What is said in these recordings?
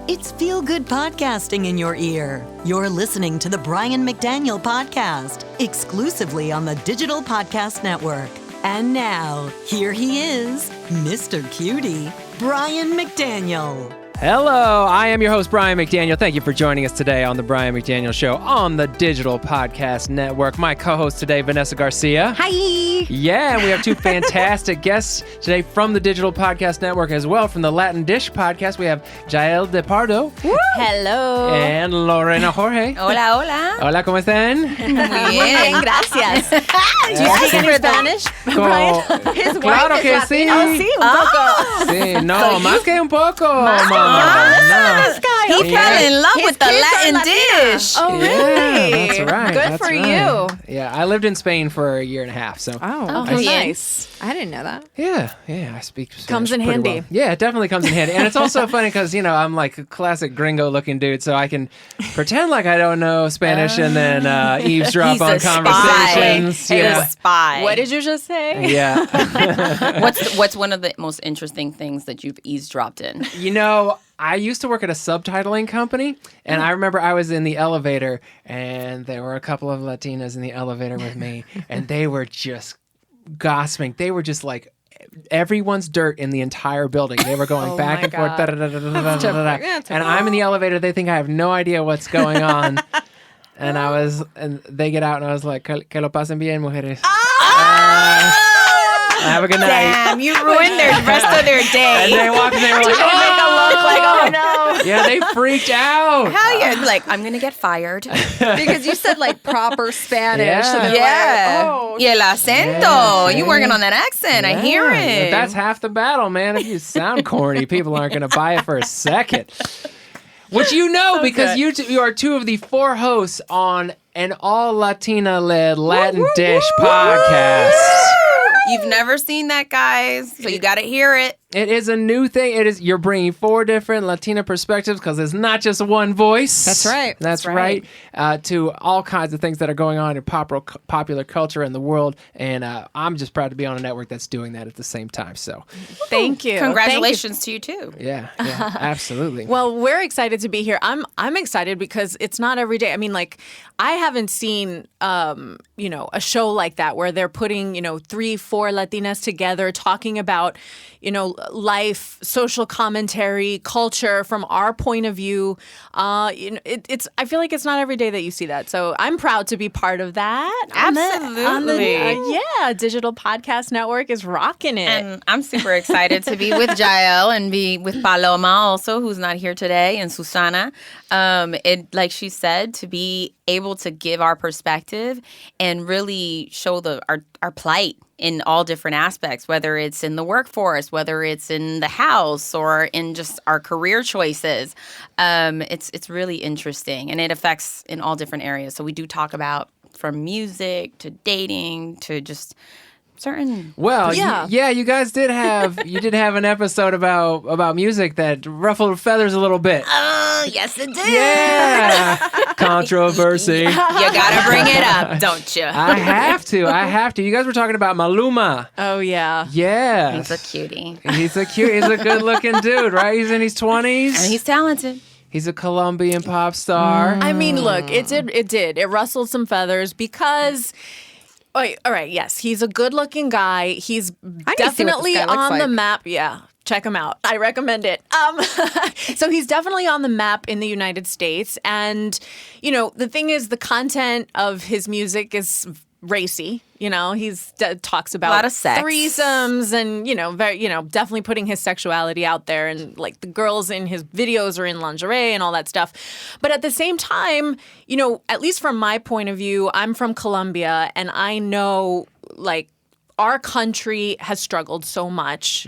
It's feel-good podcasting in your ear. You're listening to the Brian McDaniel Podcast, exclusively on the Digital Podcast Network. And now, here he is, Mr. Cutie, Brian McDaniel. Hello, I am your host, Brian McDaniel. Thank you for joining us today on the Brian McDaniel Show on the Digital Podcast Network. My co-host today, Vanessa Garcia. Hi. Yeah, and we have two fantastic guests today from the Digital Podcast Network as well. From the Latin Dish Podcast, we have Jael de Pardo. Woo. Hello. And Lorena Jorge. Hola, hola. Hola, ¿cómo están? Muy bien, gracias. Do you speak any Spanish, Como, His claro wife que is sí. Latina. Sí, un poco. Sí, no, más que un poco, No. He fell in love with the kids are Latin Latina. dish. Oh, Yeah, really? that's right. Good that's for right. you. Yeah, I lived in Spain for a year and a half, so Oh, Okay. nice. I didn't know that. yeah, I speak Spanish Comes in pretty handy. well. Yeah, it definitely comes in handy. And it's also funny because, you know, I'm like a classic gringo-looking dude, so I can pretend like I don't know Spanish and then eavesdrop He's on a spy. conversations. He's Yeah. a spy. What did you just say? Yeah. What's one of the most interesting things that you've eavesdropped in? You know, I used to work at a subtitling company, and I remember I was in the elevator, and there were a couple of Latinas in the elevator with me, and they were just gossiping. They were just like everyone's dirt in the entire building. They were going back my and forth, God. da-da-da-da-da-da-da-da. That's And I'm in the elevator. They think I have no idea what's going on. And they get out, and I was like, que lo pasen bien, mujeres. Have a good night. Damn, you ruined the rest of their And day. they walked in, they were like, Make a look like, oh no. yeah, they freaked out. How you like? I'm gonna get fired. Because you said like proper Spanish. Yeah. And they're Yeah. like, oh. Y el acento. Yeah, You see? working on that accent? I hear Yeah, it. That's half the battle, man. If you sound corny, people aren't going to buy it for a second. Which you know because you are two of the four hosts on an all Latina-led Latin Dish podcast. You've never seen that, guys, so you got to hear it. It is a new thing. You're bringing four different Latina perspectives because it's not just one voice. That's right. That's right. To all kinds of things that are going on in popular culture in the world. And I'm just proud to be on a network that's doing that at the same time. So, Thank you. Congratulations to you too. yeah, absolutely. Well, we're excited to be here. I'm excited because it's not every day. I mean, like, I haven't seen, a show like that where they're putting, 3-4 Latinas together talking about, life, social commentary, culture from our point of view. It's. I feel like it's not every day that you see that. So I'm proud to be part of that. Absolutely. Digital Podcast Network is rocking it. And I'm super excited to be with Jael and be with Paloma also, who's not here today, and Susana. Like she said, to be able to give our perspective and really show our plight in all different aspects, whether it's in the workforce, whether it's in the house, or in just our career choices. It's really interesting, and it affects in all different areas. So we do talk about from music to dating to just certain. Well, Yeah. you guys did have an episode about music that ruffled feathers a little bit. Oh, yes, it did. Yeah, controversy. You gotta bring it up, don't you? I have to. You guys were talking about Maluma. Oh yeah. Yeah, He's a cutie. He's a good-looking dude, right? He's in his 20s. And he's talented. He's a Colombian pop star. I mean, look, it did. It rustled some feathers because. All right, yes, he's a good-looking guy. He's need to see what definitely this guy looks on the like. map. Yeah, check him out. I recommend it. So he's definitely on the map in the United States, and the thing is, the content of his music is racy. He's talks about A lot of sex. threesomes, and very, definitely putting his sexuality out there, and like the girls in his videos are in lingerie and all that stuff. But at the same time, at least from my point of view, I'm from Colombia, and I know like our country has struggled so much.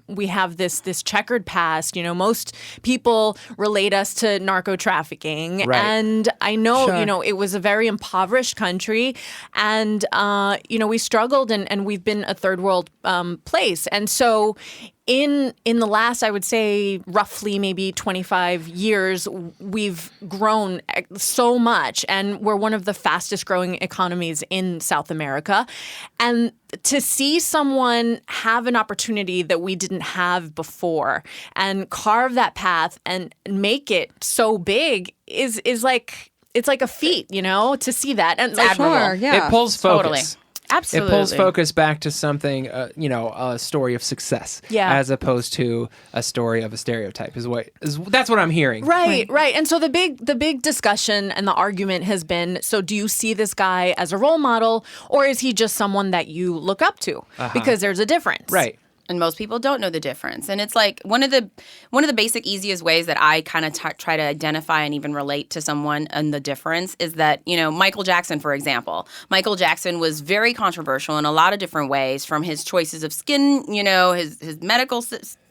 We have this checkered past. Most people relate us to narco trafficking, Right. and I know it was a very impoverished country, and we struggled, and we've been a third world place, and so in the last, I would say, roughly maybe 25 years, we've grown so much, and we're one of the fastest growing economies in South America. And to see someone have an opportunity that we didn't have before and carve that path and make it so big is like, it's like a feat, to see that. And like, Sure, yeah. It pulls focus. Totally. Absolutely. It pulls focus back to something, a story of success, as opposed to a story of a stereotype. That's what I'm hearing. Right. And so the big discussion and the argument has been: so do you see this guy as a role model, or is he just someone that you look up to? Because there's a difference, Right. And most people don't know the difference. And it's like one of the basic, easiest ways that I kind of try to identify and even relate to someone and the difference is that, Michael Jackson, for example. Michael Jackson was very controversial in a lot of different ways, from his choices of skin, his medical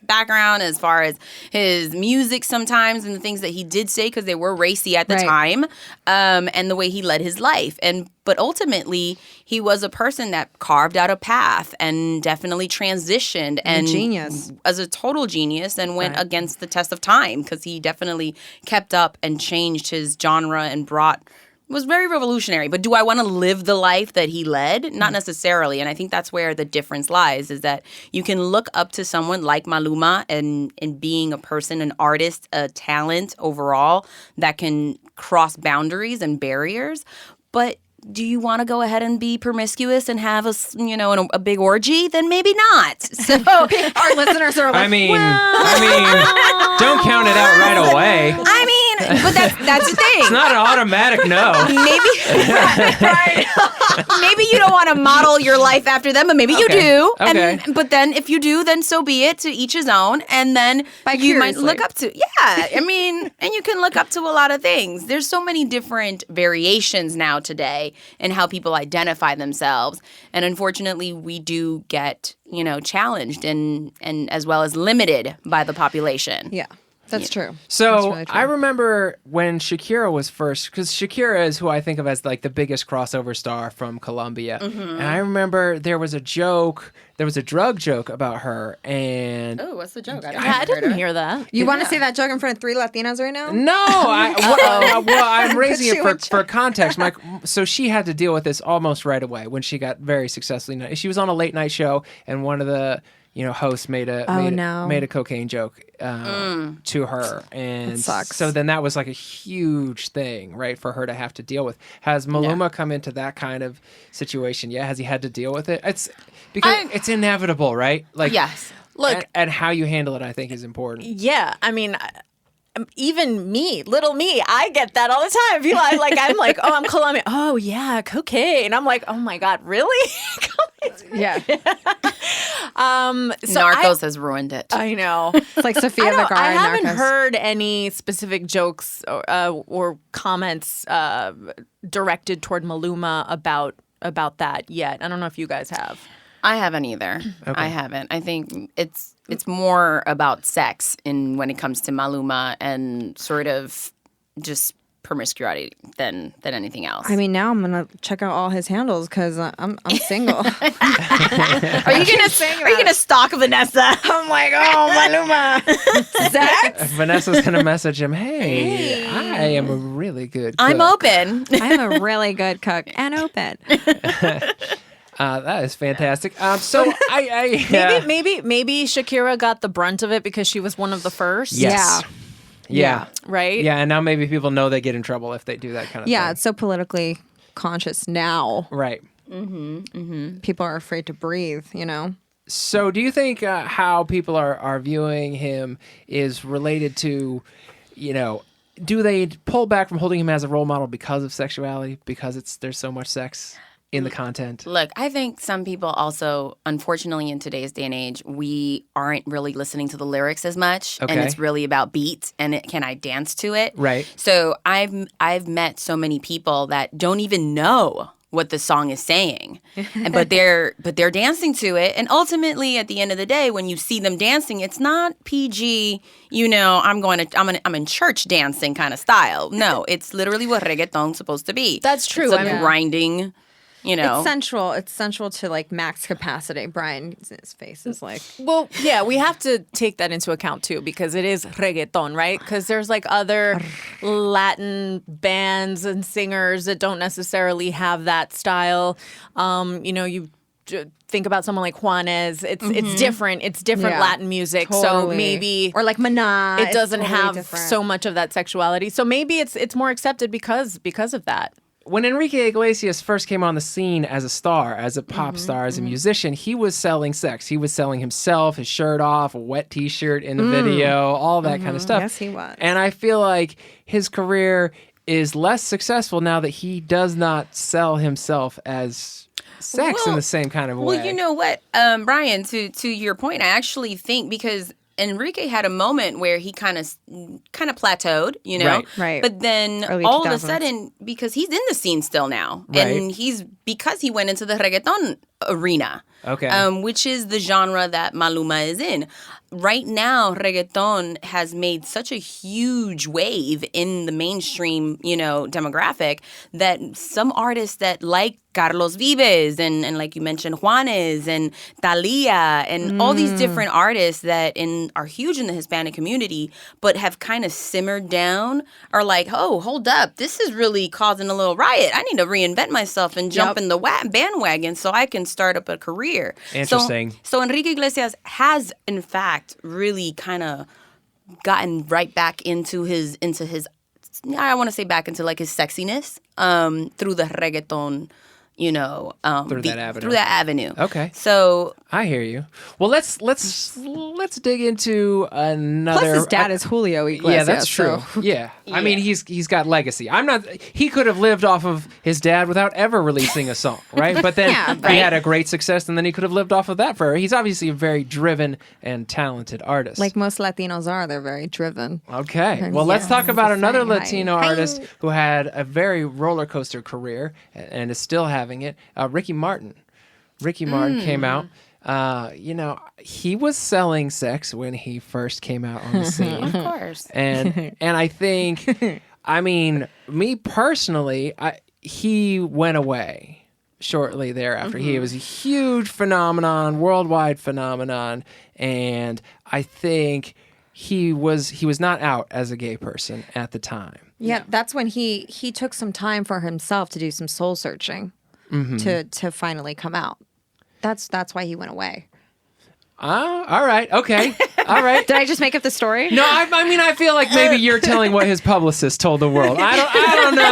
background, as far as his music sometimes and the things that he did say because they were racy at the time, and the way he led his life. But ultimately, he was a person that carved out a path and definitely transitioned and genius. As a total genius, and went against the test of time because he definitely kept up and changed his genre and was very revolutionary. But do I want to live the life that he led? Not necessarily. And I think that's where the difference lies, is that you can look up to someone like Maluma and being a person, an artist, a talent overall that can cross boundaries and barriers. But do you want to go ahead and be promiscuous and have a big orgy? Then maybe not. So Our listeners are like, I mean, don't count it out right away. but that's the thing. It's not an automatic no. Maybe you don't want to model your life after them, but maybe you do. Okay. But then if you do, then so be it. To each his own. And then you might look up to and you can look up to a lot of things. There's so many different variations now today in how people identify themselves. And unfortunately, we do get, challenged and as well as limited by the population. yeah, that's true. So That's really true. I remember when Shakira was first, because Shakira is who I think of as like the biggest crossover star from Colombia. And I remember there was a drug joke about her. And Oh, what's the joke? I didn't hear that. You want to say that joke in front of 3 Latinas right now? no, I'm raising it for context. So she had to deal with this almost right away when she got very successfully. She was on a late night show, and one of the hosts made a cocaine joke to her, and That sucks. so then that was like a huge thing, right, for her to have to deal with. Has Maluma come into that kind of situation? Yeah, has he had to deal with it? It's because it's inevitable, right? Like, Yes. Look, and how you handle it, I think, is important. yeah, I mean, even me, little me, I get that all the time. People, I'm like, oh, I'm Colombian. Oh yeah, cocaine. I'm like, oh my God, really? Yeah. So Narcos has ruined it. I know. It's like Sofia Vergara I in haven't Narcos. heard any specific jokes or comments directed toward Maluma about that yet. I don't know if you guys have. I haven't either. I haven't. I think it's more about sex when it comes to Maluma and sort of just promiscuity than anything else. I mean, now I'm gonna check out all his handles because I'm single. Are you gonna stalk Vanessa? I'm like, oh, Maluma. Sex? Vanessa's gonna message him, hey, I am a really good cook. I'm open. I'm a really good cook and open. That is fantastic. So I Maybe Shakira got the brunt of it because she was one of the first. yes. Yeah. Right? Yeah, and now maybe people know they get in trouble if they do that kind of Yeah, thing. it's so politically conscious now. Right. People are afraid to breathe, So do you think how people are viewing him is related to, do they pull back from holding him as a role model because of sexuality, because there's so much sex in the content? Look, I think some people also, unfortunately, in today's day and age, we aren't really listening to the lyrics as much, and Okay. it's really about beats and can I dance to it? Right. So I've met so many people that don't even know what the song is saying, but they're dancing to it, and ultimately, at the end of the day, when you see them dancing, it's not PG. I'm in church dancing kind of style. No, it's literally what reggaeton's supposed to be. That's true. It's a I mean- grinding you know. It's central to like max capacity. Brian's face is like, Well, yeah, we have to take that into account too because it is reggaeton, right? Because there's like other Latin bands and singers that don't necessarily have that style. You think about someone like Juanes. It's different. It's different Yeah, Latin music. So totally. maybe or like Maná. it it's doesn't totally have different. so much of that sexuality. So maybe it's more accepted because of that. When Enrique Iglesias first came on the scene as a star, as a pop star, as a musician, he was selling sex. He was selling himself, his shirt off, a wet T-shirt in the video, all that kind of stuff. Yes, he was. And I feel like his career is less successful now that he does not sell himself as sex in the same kind of way. Well, you know what, Brian, to your point, I actually think because Enrique had a moment where he kind of plateaued, you know? Right. But then Early all of a 2000s. sudden, because he's in the scene still now, Right. and because he went into the reggaeton arena, Okay. which is the genre that Maluma is in. Right now, reggaeton has made such a huge wave in the mainstream, demographic that some artists that like Carlos Vives and like you mentioned, Juanes and Thalia and all these different artists that are huge in the Hispanic community but have kind of simmered down are like, oh, hold up, this is really causing a little riot. I need to reinvent myself and jump in the bandwagon so I can start up a career. Interesting. So Enrique Iglesias has, in fact, really kind of gotten right back into his I want to say back into like his sexiness through the reggaeton, Through that avenue. Through that avenue. Okay. So I hear you. Well, let's dig into another. Plus, his dad is Julio Iglesias. Yeah, that's true. So. Yeah. I mean, he's got legacy. He could have lived off of his dad without ever releasing a song, right? But then he had a great success, and then he could have lived off of that forever. He's obviously a very driven and talented artist. Like most Latinos are, they're very driven. Okay. Well, let's talk about It's a another saying, hi. Latino artist who had a very roller coaster career and is still having it. Ricky Martin. Ricky Martin came out. He was selling sex when he first came out on the scene. of course. And I think, I mean, me personally, he went away shortly thereafter. He was a huge phenomenon, worldwide phenomenon, and I think he was not out as a gay person at the time. Yeah, that's when he took some time for himself to do some soul searching to finally come out. That's why he went away. All right. Okay. All right. Did I just make up the story? No, I mean, I feel like maybe you're telling what his publicist told the world. I don't know.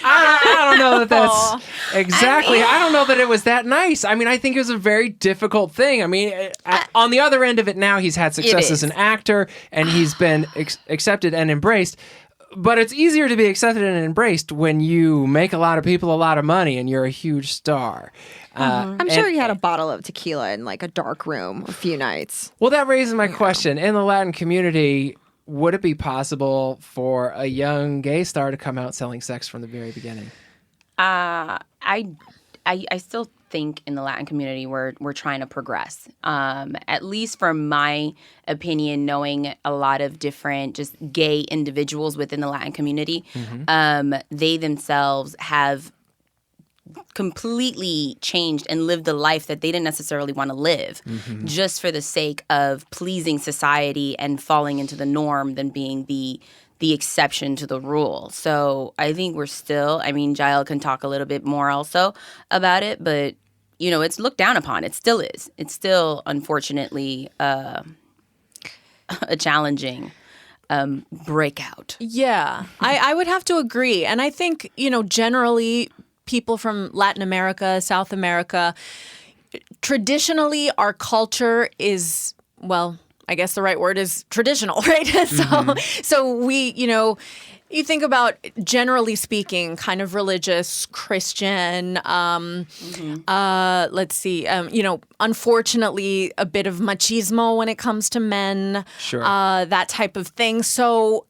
I don't know that that's exactly. I don't know that it was that nice. I mean, I think it was a very difficult thing. I mean, on the other end of it now, he's had success as an actor and he's been accepted and embraced. But it's easier to be accepted and embraced when you make a lot of people a lot of money and you're a huge star. I'm sure he had a bottle of tequila in like a dark room a few nights. Well, that raises my question. In the Latin community, would it be possible for a young gay star to come out selling sex from the very beginning? I still think in the Latin community we're trying to progress. At least from my opinion, knowing a lot of different just gay individuals within the Latin community, they themselves have completely changed and lived a life that they didn't necessarily want to live just for the sake of pleasing society and falling into the norm than being the exception to the rule. So I think we're still, Jael can talk a little bit more also about it, but, it's looked down upon. It still is. It's still, unfortunately, a challenging breakout. Yeah, I would have to agree. And I think, generally people from Latin America, South America, traditionally our culture is, well, I guess the right word is traditional, right? So we, you think about, generally speaking, kind of religious, Christian, let's see, unfortunately, a bit of machismo when it comes to men, that type of thing. So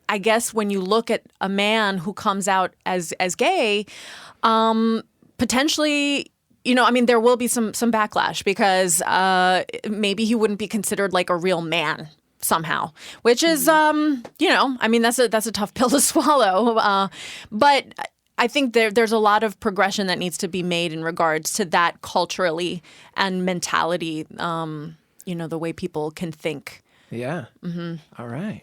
I guess when you look at a man who comes out as gay, potentially, there will be some backlash because maybe he wouldn't be considered like a real man somehow, which is, that's a tough pill to swallow. But I think there's a lot of progression that needs to be made in regards to that culturally and mentality, the way people can think. Yeah. All right.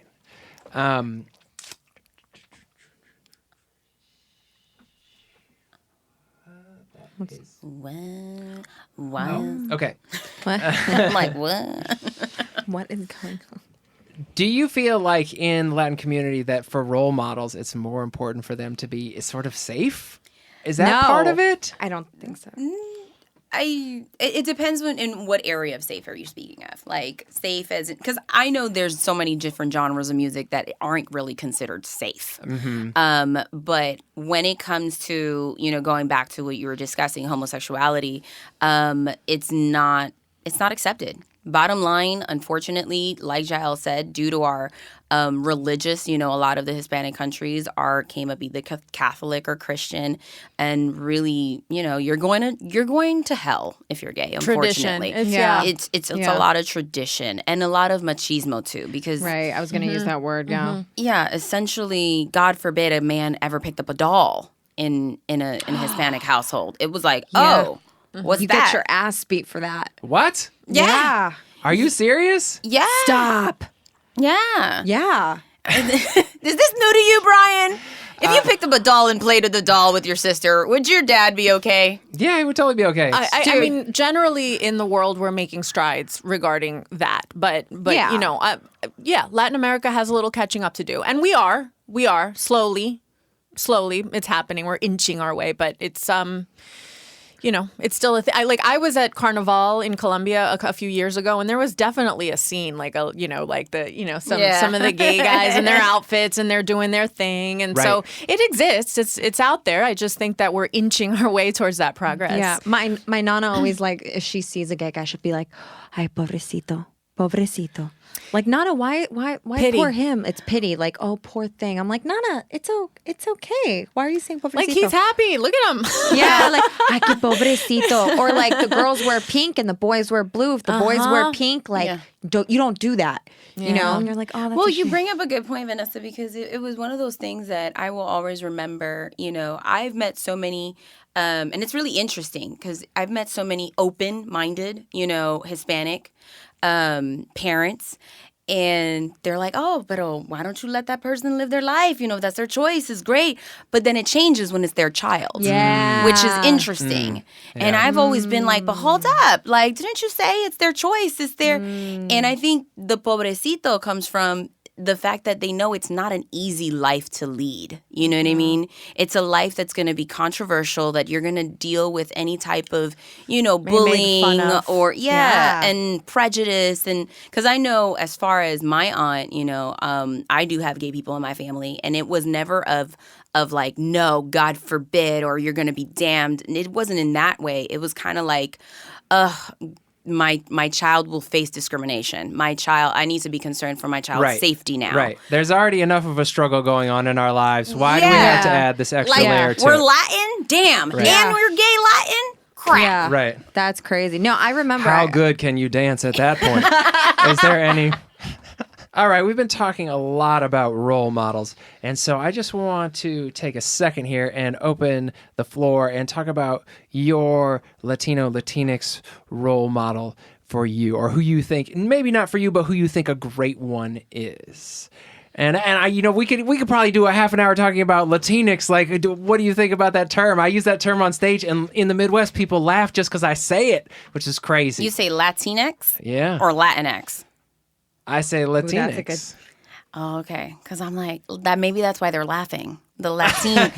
What? Okay. I'm like, what? What is going on? Do you feel like in the Latin community that for role models, it's more important for them to be sort of safe? Is that part of it? I don't think so. It depends in what area of safe are you speaking of? Like safe as because I know there's so many different genres of music that aren't really considered safe. But when it comes to going back to what you were discussing, homosexuality, it's not accepted. Bottom line, unfortunately, like Jael said, due to our religious, a lot of the Hispanic countries came up either Catholic or Christian, and really, you're going to hell if you're gay. Unfortunately, it's a lot of tradition and a lot of machismo too. Because right, I was going to use that word. Yeah, yeah. Essentially, God forbid a man ever picked up a doll in a Hispanic household. It was like, oh. What's you that? get your ass beat for that. What? Yeah. Are you serious? Yeah. Stop. Yeah. Yeah. Is this new to you, Brian? If you picked up a doll and played with the doll with your sister, would your dad be okay? Yeah, it would totally be okay. I mean, generally in the world, we're making strides regarding that. But Latin America has a little catching up to do. And we are slowly, it's happening. We're inching our way, but it's, it's still a thing. I was at Carnival in Colombia a few years ago, and there was definitely a scene, some of the gay guys in their outfits, and they're doing their thing, and so it exists. It's out there. I just think that we're inching our way towards that progress. Yeah, my nana always if she sees a gay guy, she'll be like, "Ay, pobrecito, pobrecito." Like, Nana, why Pity. poor him? It's pity. Like, oh, poor thing. I'm like, Nana, it's okay. Why are you saying pobrecito? Like, he's happy. Look at him. Yeah, like, ay, que pobrecito. Or like the girls wear pink and the boys wear blue. If the boys wear pink, like, you don't do that. You know? And you're like, oh, that's well, a you shame. bring up a good point, Vanessa, because it was one of those things that I will always remember. I've met so many, and it's really interesting because I've met so many open-minded, Hispanic parents. And they're like, oh, but why don't you let that person live their life? If that's their choice, is great. But then it changes when it's their child. Yeah. Which is interesting. Yeah. And I've always been like, but hold up. Like, didn't you say it's their choice? It's their... And I think the pobrecito comes from the fact that they know it's not an easy life to lead. You know what I mean? It's a life that's going to be controversial, that you're going to deal with any type of, bullying or, and prejudice. And because I know as far as my aunt, I do have gay people in my family, and it was never of like, no, God forbid, or you're going to be damned. And it wasn't in that way. It was kind of like, my child will face discrimination. I need to be concerned for my child's safety now. Right. There's already enough of a struggle going on in our lives. Why do we have to add this extra layer to we're it? Latin? Damn. Right. And we're gay Latin? Crap. Yeah. Right. That's crazy. No, I remember. How good can you dance at that point? Is there any... All right, we've been talking a lot about role models, and so I just want to take a second here and open the floor and talk about your Latinx role model for you, or who you think, maybe not for you, but who you think a great one is. And I, we could probably do a half an hour talking about Latinx. Like, what do you think about that term? I use that term on stage, and in the Midwest, people laugh just because I say it, which is crazy. You say Latinx? Yeah. Or Latinx? I say Latinx. that's a good... Oh, okay. Because I'm like, maybe that's why they're laughing. The Latinx,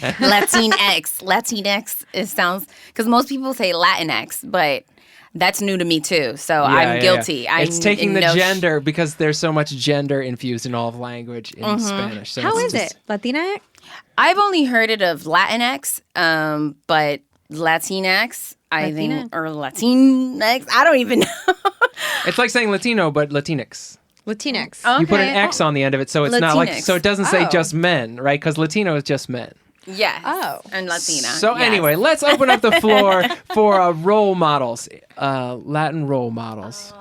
it sounds, because most people say Latinx, but that's new to me too. So I'm guilty. Yeah. It's taking the gender because there's so much gender infused in all of language in Spanish. So How is it? Latina? I've only heard it of Latinx, but Latinx, I think, or Latinx, I don't even know. It's like saying Latino, but Latinx. Latinx. Okay. You put an X on the end of it, so it's not like, Latinx. so it doesn't say Oh. just men, right? Because Latino is just men. Yes. Oh. And Latina. So yes. anyway, let's open up the floor for role models, Latin role models.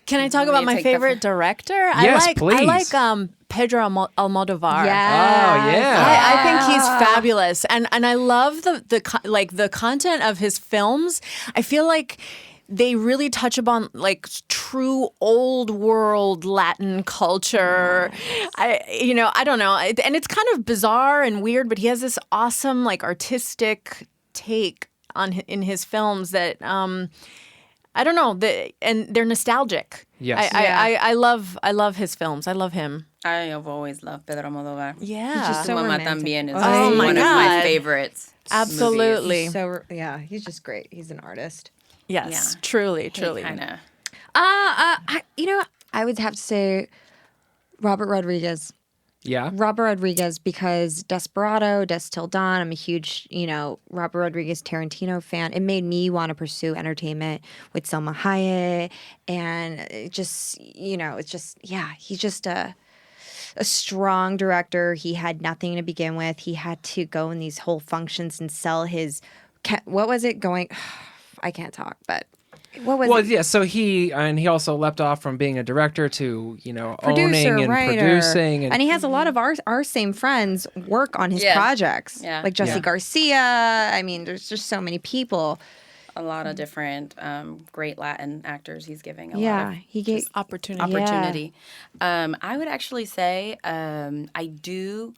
Can I talk about my favorite director? Yes, please. I like Pedro Almodovar. Yeah. Oh, yeah. I think he's fabulous, and I love the content of his films. I feel like they really touch upon like true old world Latin culture. I don't know, and it's kind of bizarre and weird, but he has this awesome like artistic take in his films that I don't know, and they're nostalgic. Yes. I love his films. I love him. I have always loved Pedro Almodóvar. Yeah. He's just so Mamá romantic. También is Oh my one of my God. favorites. Absolutely. He's just great. He's an artist. Yes. Yeah. Truly. Kind of. I would have to say Robert Rodriguez. Yeah. Robert Rodriguez, because Desperado, Des Till Dawn, I'm a huge, Robert Rodriguez Tarantino fan. It made me want to pursue entertainment with Selma Hayek. And it just, he's just a strong director. He had nothing to begin with. He had to go in these whole functions and sell his, what was it going? I can't talk, but what was it? Yeah. So he also leapt off from being a director to Producer, owning and writer. producing, and he has a lot of our same friends work on his Yeah. projects, Yeah. like Jesse Yeah. Garcia. I mean, there's just so many people. A lot of different great Latin actors he's giving a lot Yeah, of he gave opportunity. I would actually say I do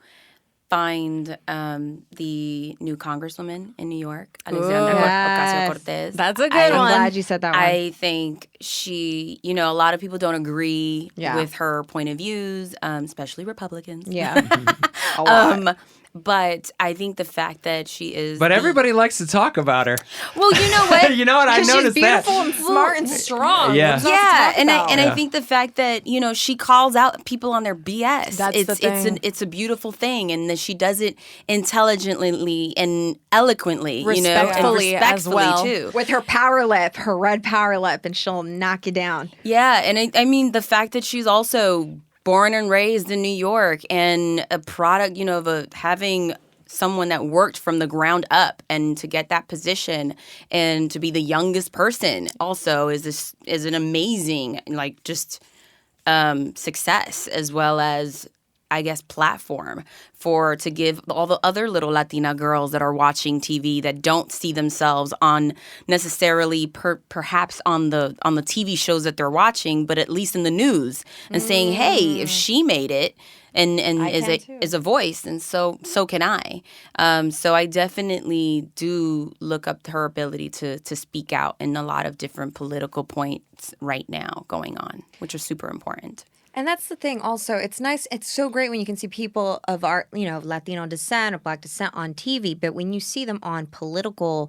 find the new congresswoman in New York, Alexandria Yes. Ocasio-Cortez. That's a good I'm one. glad you said that one. I think she, a lot of people don't agree Yeah. with her point of views, especially Republicans. Yeah, a lot. But I think the fact that she is. But everybody likes to talk about her. Well, you know what? You know what? I She's noticed that. beautiful and smart and strong. Yeah. What's not to Yeah, talk and about? I think the fact that she calls out people on their BS. That's the thing. It's a beautiful thing, and that she does it intelligently and eloquently, Respectfully and as well. too. with her power lip, her red power lip, and she'll knock you down. Yeah, and I mean the fact that she's also born and raised in New York and a product, of having someone that worked from the ground up, and to get that position and to be the youngest person also is an amazing success, as well as I guess platform to give all the other little Latina girls that are watching TV that don't see themselves on necessarily perhaps on the TV shows that they're watching, but at least in the news, and saying, hey, if she made it and is a voice, and so can I. So I definitely do look up to her ability to speak out in a lot of different political points right now going on, which are super important. And that's the thing also. It's nice. It's so great when you can see people of our, Latino descent or Black descent on TV. But when you see them on political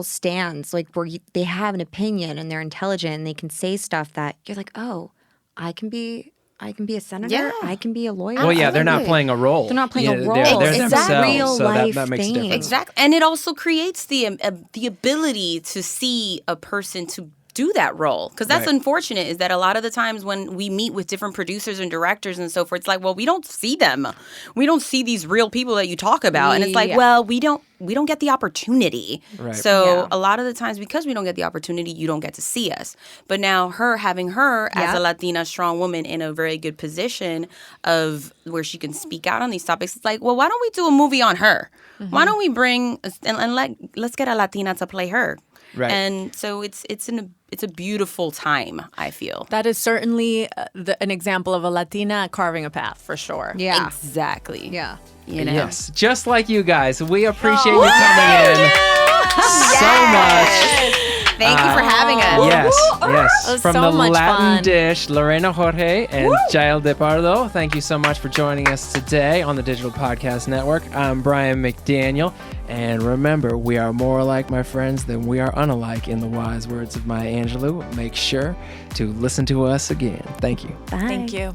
stands, like where they have an opinion and they're intelligent and they can say stuff that you're like, oh, I can be a senator. Yeah. I can be a lawyer. Well, yeah, they're not playing a role. They're not playing a role. They're It's themselves, a real so life that makes a thing. difference. Exactly. And it also creates the ability to see a person to do that role, because that's Right. unfortunate, is that a lot of the times when we meet with different producers and directors and so forth, it's like, well, we don't see them, we don't see these real people that you talk about, and it's like, Yeah. well, we don't get the opportunity. Right. So Yeah. a lot of the times, because we don't get the opportunity, you don't get to see us. But now having her as Yeah. a Latina strong woman in a very good position of where she can speak out on these topics, it's like, well, why don't we do a movie on her? Why don't we bring let's get a Latina to play her? Right. And so it's a beautiful time, I feel. That is certainly an example of a Latina carving a path, for sure. Yeah. Exactly. Yeah. Yes, just like you guys. We appreciate you coming in so much. Thank you for having us. Yes. was From so the much Latin fun. dish, Lorena Jorge and Jael de Pardo, thank you so much for joining us today on the Digital Podcast Network. I'm Brian McDaniel, and remember, we are more alike, my friends, than we are unalike, in the wise words of Maya Angelou. Make sure to listen to us again. Thank you. Bye. Thank you.